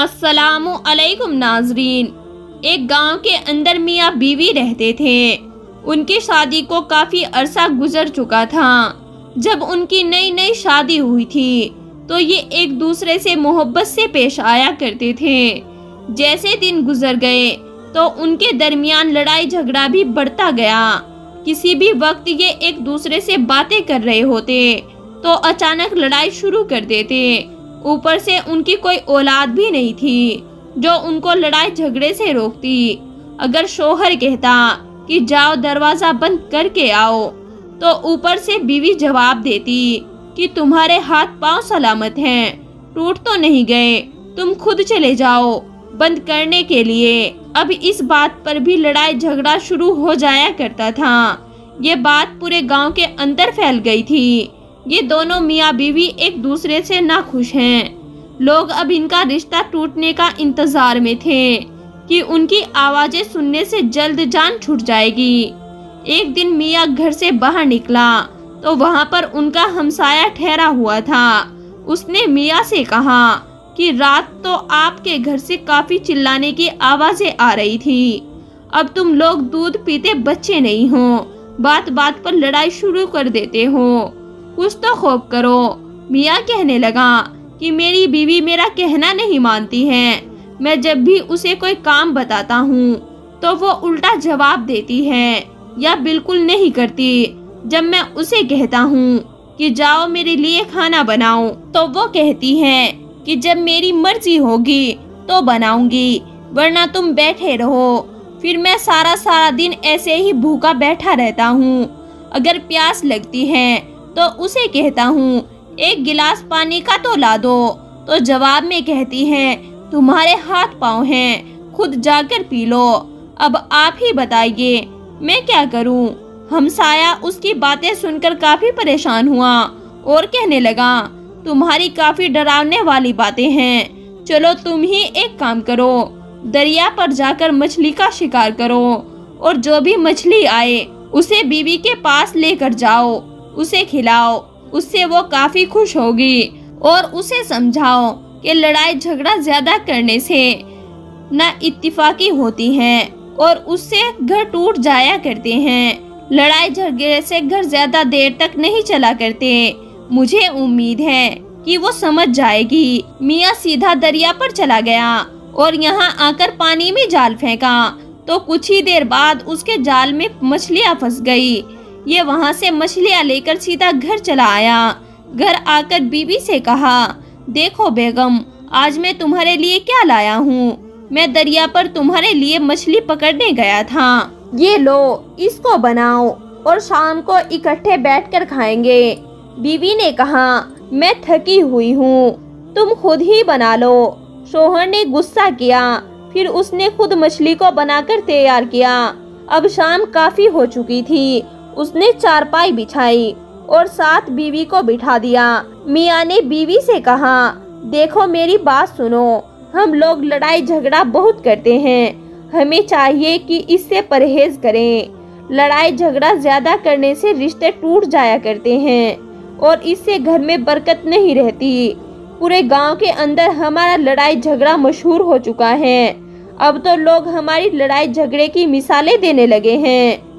अस्सलामु अलैकुम नाजरीन। एक गांव के अंदर मियाँ बीवी रहते थे। उनकी शादी को काफ़ी अरसा गुजर चुका था। जब उनकी नई नई शादी हुई थी तो ये एक दूसरे से मोहब्बत से पेश आया करते थे। जैसे दिन गुजर गए तो उनके दरमियान लड़ाई झगड़ा भी बढ़ता गया। किसी भी वक्त ये एक दूसरे से बातें कर रहे होते तो अचानक लड़ाई शुरू कर देते। ऊपर से उनकी कोई औलाद भी नहीं थी जो उनको लड़ाई झगड़े से रोकती। अगर शोहर कहता कि जाओ दरवाजा बंद करके आओ तो ऊपर से बीवी जवाब देती कि तुम्हारे हाथ पांव सलामत हैं, टूट तो नहीं गए, तुम खुद चले जाओ बंद करने के लिए। अब इस बात पर भी लड़ाई झगड़ा शुरू हो जाया करता था। ये बात पूरे गांव के अंदर फैल गई थी। ये दोनों मियाँ बीवी एक दूसरे से नाखुश हैं। लोग अब इनका रिश्ता टूटने का इंतजार में थे कि उनकी आवाजें सुनने से जल्द जान छूट जाएगी। एक दिन मियाँ घर से बाहर निकला तो वहाँ पर उनका हमसाया ठहरा हुआ था। उसने मियाँ से कहा कि रात तो आपके घर से काफी चिल्लाने की आवाजें आ रही थी। अब तुम लोग दूध पीते बच्चे नहीं हो, बात बात पर लड़ाई शुरू कर देते हो, कुछ तो खौफ करो। मियाँ कहने लगा कि मेरी बीवी मेरा कहना नहीं मानती है। मैं जब भी उसे कोई काम बताता हूँ तो वो उल्टा जवाब देती है या बिल्कुल नहीं करती। जब मैं उसे कहता हूँ कि जाओ मेरे लिए खाना बनाओ तो वो कहती है कि जब मेरी मर्जी होगी तो बनाऊंगी, वरना तुम बैठे रहो। फिर मैं सारा दिन ऐसे ही भूखा बैठा रहता हूँ। अगर प्यास लगती है तो उसे कहता हूँ एक गिलास पानी का तो ला दो, तो जवाब में कहती है तुम्हारे हाथ पाँव हैं, खुद जाकर पी लो। अब आप ही बताइए मैं क्या करूँ। हमसाया उसकी बातें सुनकर काफी परेशान हुआ और कहने लगा तुम्हारी काफी डरावने वाली बातें हैं। चलो तुम ही एक काम करो, दरिया पर जाकर मछली का शिकार करो और जो भी मछली आए उसे बीवी के पास लेकर जाओ, उसे खिलाओ, उससे वो काफी खुश होगी। और उसे समझाओ कि लड़ाई झगड़ा ज्यादा करने से ना इत्तेफाकी होती है और उससे घर टूट जाया करते हैं। लड़ाई झगड़े से घर ज्यादा देर तक नहीं चला करते। मुझे उम्मीद है कि वो समझ जाएगी। मियाँ सीधा दरिया पर चला गया और यहाँ आकर पानी में जाल फेंका तो कुछ ही देर बाद उसके जाल में मछलियाँ फंस गई। ये वहाँ से मछलियाँ लेकर सीधा घर चला आया। घर आकर बीवी से कहा देखो बेगम, आज मैं तुम्हारे लिए क्या लाया हूँ। मैं दरिया पर तुम्हारे लिए मछली पकड़ने गया था। ये लो, इसको बनाओ और शाम को इकट्ठे बैठकर खाएंगे। बीवी ने कहा मैं थकी हुई हूँ, तुम खुद ही बना लो। शोहर ने गुस्सा किया, फिर उसने खुद मछली को बनाकर तैयार किया। अब शाम काफी हो चुकी थी। उसने चारपाई बिछाई और साथ बीवी को बिठा दिया। मियाँ ने बीवी से कहा देखो मेरी बात सुनो, हम लोग लड़ाई झगड़ा बहुत करते हैं, हमें चाहिए कि इससे परहेज करें। लड़ाई झगड़ा ज्यादा करने से रिश्ते टूट जाया करते हैं और इससे घर में बरकत नहीं रहती। पूरे गांव के अंदर हमारा लड़ाई झगड़ा मशहूर हो चुका है। अब तो लोग हमारी लड़ाई झगड़े की मिसालें देने लगे हैं।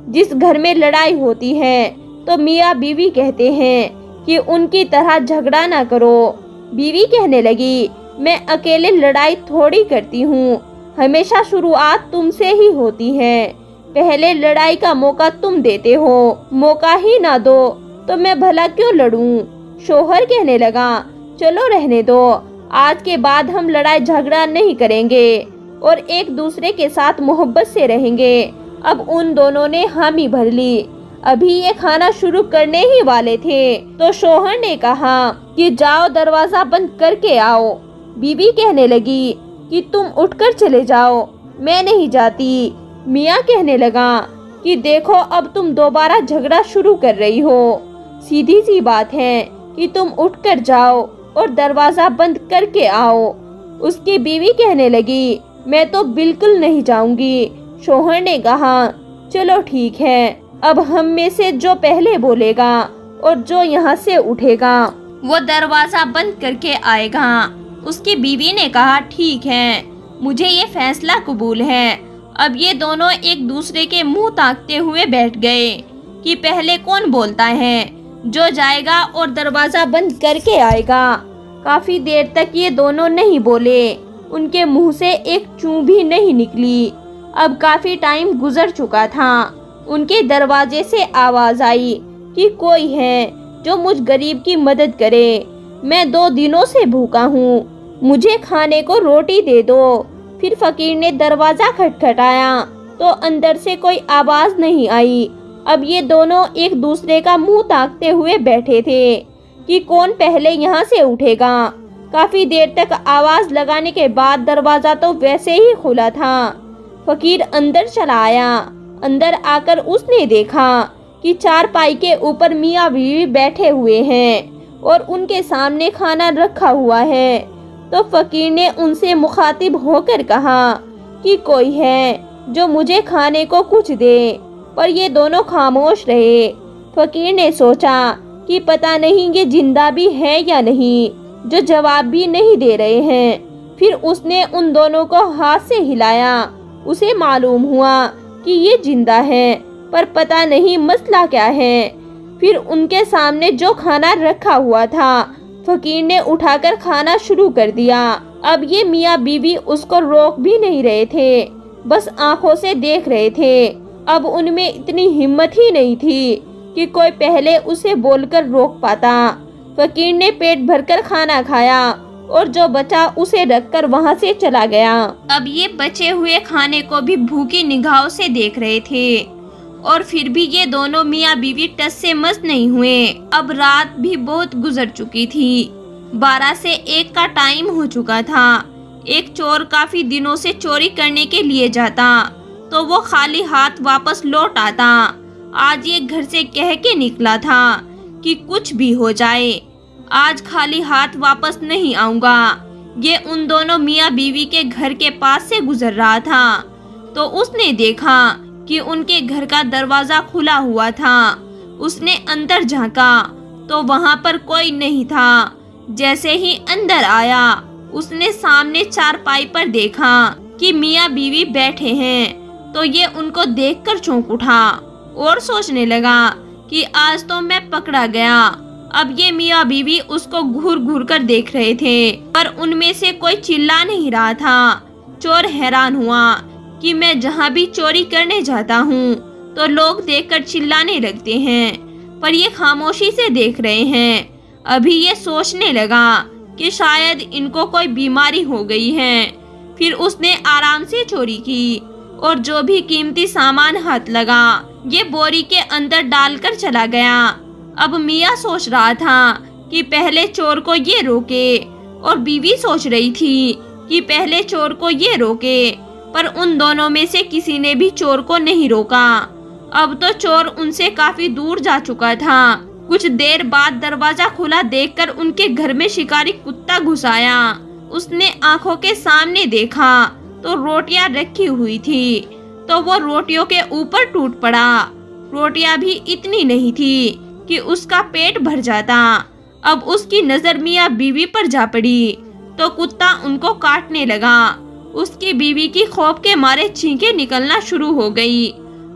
जिस घर में लड़ाई होती है तो मियाँ बीवी कहते हैं कि उनकी तरह झगड़ा ना करो। बीवी कहने लगी मैं अकेले लड़ाई थोड़ी करती हूँ, हमेशा शुरुआत तुमसे ही होती है। पहले लड़ाई का मौका तुम देते हो, मौका ही ना दो तो मैं भला क्यों लड़ूं। शोहर कहने लगा चलो रहने दो, आज के बाद हम लड़ाई झगड़ा नहीं करेंगे और एक दूसरे के साथ मोहब्बत से रहेंगे। अब उन दोनों ने हामी भर ली। अभी ये खाना शुरू करने ही वाले थे तो शोहर ने कहा कि जाओ दरवाजा बंद करके आओ। बीवी कहने लगी कि तुम उठकर चले जाओ, मैं नहीं जाती। मियाँ कहने लगा कि देखो अब तुम दोबारा झगड़ा शुरू कर रही हो। सीधी सी बात है कि तुम उठकर जाओ और दरवाजा बंद करके आओ। उसकी बीवी कहने लगी मैं तो बिल्कुल नहीं जाऊंगी। शोहर ने कहा चलो ठीक है, अब हम में से जो पहले बोलेगा और जो यहाँ से उठेगा वो दरवाजा बंद करके आएगा। उसकी बीवी ने कहा, ठीक है, मुझे ये फैसला कबूल है। अब ये दोनों एक दूसरे के मुंह ताकते हुए बैठ गए कि पहले कौन बोलता है, जो जाएगा और दरवाज़ा बंद करके आएगा। काफ़ी देर तक ये दोनों नहीं बोले, उनके मुंह से एक चूं भी नहीं निकली। अब काफ़ी टाइम गुजर चुका था। उनके दरवाजे से आवाज़ आई कि कोई है जो मुझ गरीब की मदद करे। मैं 2 दिनों से भूखा हूँ, मुझे खाने को रोटी दे दो। फिर फकीर ने दरवाज़ा खटखटाया तो अंदर से कोई आवाज़ नहीं आई। अब ये दोनों एक दूसरे का मुंह ताकते हुए बैठे थे कि कौन पहले यहाँ से उठेगा। काफ़ी देर तक आवाज़ लगाने के बाद दरवाज़ा तो वैसे ही खुला था। फकीर अंदर चला आया। अंदर आकर उसने देखा कि चारपाई के ऊपर मियाँ बीवी बैठे हुए हैं और उनके सामने खाना रखा हुआ है। तो फकीर ने उनसे मुखातिब होकर कहा कि कोई है जो मुझे खाने को कुछ दे, पर ये दोनों खामोश रहे। फकीर ने सोचा कि पता नहीं ये जिंदा भी है या नहीं, जो जवाब भी नहीं दे रहे हैं। फिर उसने उन दोनों को हाथ से हिलाया। उसे मालूम हुआ कि ये जिंदा है, पर पता नहीं मसला क्या है। फिर उनके सामने जो खाना रखा हुआ था, फकीर ने उठाकर खाना शुरू कर दिया। अब ये मियाँ बीवी उसको रोक भी नहीं रहे थे, बस आंखों से देख रहे थे। अब उनमें इतनी हिम्मत ही नहीं थी कि कोई पहले उसे बोलकर रोक पाता। फकीर ने पेट भरकर खाना खाया और जो बचा उसे रखकर वहां से चला गया। अब ये बचे हुए खाने को भी भूखी निगाहों से देख रहे थे और फिर भी ये दोनों मियाँ बीवी टस से मस नहीं हुए। अब रात भी बहुत गुजर चुकी थी। 12 से 1 का टाइम हो चुका था। एक चोर काफी दिनों से चोरी करने के लिए जाता तो वो खाली हाथ वापस लौट आता। आज ये घर से कह के निकला था कि कुछ भी हो जाए, आज खाली हाथ वापस नहीं आऊंगा। ये उन दोनों मियाँ बीवी के घर के पास से गुजर रहा था तो उसने देखा कि उनके घर का दरवाजा खुला हुआ था। उसने अंदर झांका तो वहां पर कोई नहीं था। जैसे ही अंदर आया, उसने सामने चारपाई पर देखा कि मियाँ बीवी बैठे हैं तो ये उनको देखकर चौंक उठा और सोचने लगा कि आज तो मैं पकड़ा गया। अब ये मियाँ बीवी उसको घूर घूर कर देख रहे थे, पर उनमें से कोई चिल्ला नहीं रहा था। चोर हैरान हुआ कि मैं जहाँ भी चोरी करने जाता हूँ तो लोग देखकर चिल्लाने लगते हैं, पर ये खामोशी से देख रहे हैं। अभी ये सोचने लगा कि शायद इनको कोई बीमारी हो गई है। फिर उसने आराम से चोरी की और जो भी कीमती सामान हाथ लगा ये बोरी के अंदर डालकर चला गया। अब मियाँ सोच रहा था कि पहले चोर को ये रोके और बीवी सोच रही थी कि पहले चोर को ये रोके, पर उन दोनों में से किसी ने भी चोर को नहीं रोका। अब तो चोर उनसे काफी दूर जा चुका था। कुछ देर बाद दरवाजा खुला देखकर उनके घर में शिकारी कुत्ता घुस आया। उसने आंखों के सामने देखा तो रोटियां रखी हुई थी तो वो रोटियों के ऊपर टूट पड़ा। रोटियां भी इतनी नहीं थी कि उसका पेट भर जाता। अब उसकी नजर मियाँ बीवी पर जा पड़ी तो कुत्ता उनको काटने लगा। उसकी बीवी की खौफ के मारे छींकें निकलना शुरू हो गई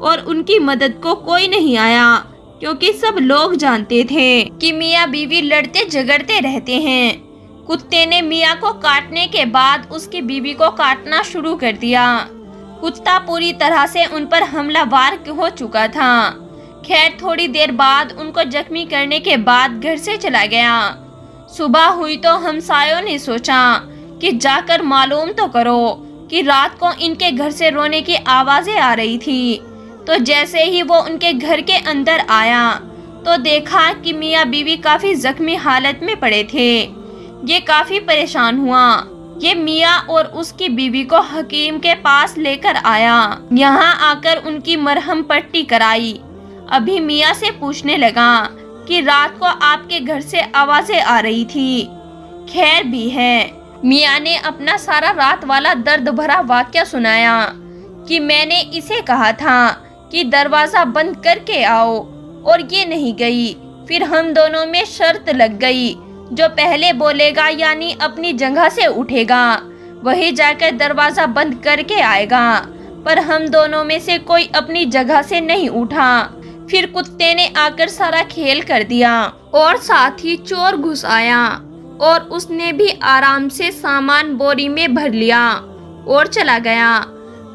और उनकी मदद को कोई नहीं आया, क्योंकि सब लोग जानते थे कि मियाँ बीवी लड़ते झगड़ते रहते हैं। कुत्ते ने मियाँ को काटने के बाद उसकी बीवी को काटना शुरू कर दिया। कुत्ता पूरी तरह से उन पर हमलावर हो चुका था। खैर थोड़ी देर बाद उनको जख्मी करने के बाद घर से चला गया। सुबह हुई तो हमसायों ने सोचा कि जाकर मालूम तो करो कि रात को इनके घर से रोने की आवाजें आ रही थी। तो जैसे ही वो उनके घर के अंदर आया तो देखा कि मियाँ बीवी काफी जख्मी हालत में पड़े थे। ये काफी परेशान हुआ। ये मियाँ और उसकी बीवी को हकीम के पास लेकर आया। यहाँ आकर उनकी मरहम पट्टी कराई। अभी मियाँ से पूछने लगा कि रात को आपके घर से आवाजें आ रही थी, खैर भी है। मियाँ ने अपना सारा रात वाला दर्द भरा वाकया सुनाया कि मैंने इसे कहा था कि दरवाजा बंद करके आओ और ये नहीं गई। फिर हम दोनों में शर्त लग गई जो पहले बोलेगा यानी अपनी जगह से उठेगा वही जाकर दरवाज़ा बंद करके आएगा। पर हम दोनों में से कोई अपनी जगह से नहीं उठा। फिर कुत्ते ने आकर सारा खेल कर दिया और साथ ही चोर घुस आया और उसने भी आराम से सामान बोरी में भर लिया और चला गया।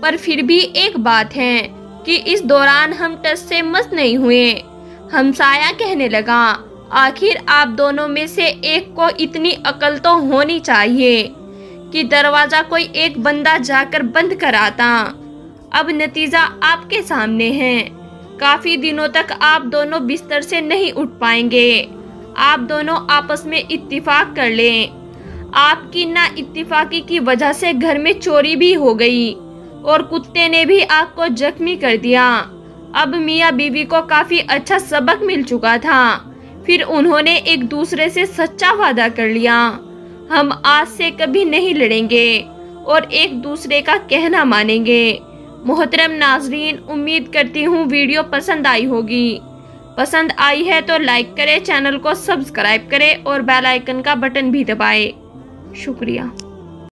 पर फिर भी एक बात है कि इस दौरान हम टस से मस नहीं हुए। हमसाया कहने लगा, आखिर आप दोनों में से एक को इतनी अकल तो होनी चाहिए कि दरवाज़ा कोई एक बंदा जाकर बंद कराता। अब नतीजा आपके सामने है। काफ़ी दिनों तक आप दोनों बिस्तर से नहीं उठ पाएंगे। आप दोनों आपस में इत्तिफाक कर लें। आपकी ना इत्तिफाकी की वजह से घर में चोरी भी हो गई और कुत्ते ने भी आपको जख्मी कर दिया। अब मियाँ बीवी को काफ़ी अच्छा सबक मिल चुका था। फिर उन्होंने एक दूसरे से सच्चा वादा कर लिया, हम आज से कभी नहीं लड़ेंगे और एक दूसरे का कहना मानेंगे। मोहतरम नाजरीन, उम्मीद करती हूँ वीडियो पसंद आई होगी। पसंद आई है तो लाइक करें, चैनल को सब्सक्राइब करें और बेल आइकन का बटन भी दबाएं। शुक्रिया।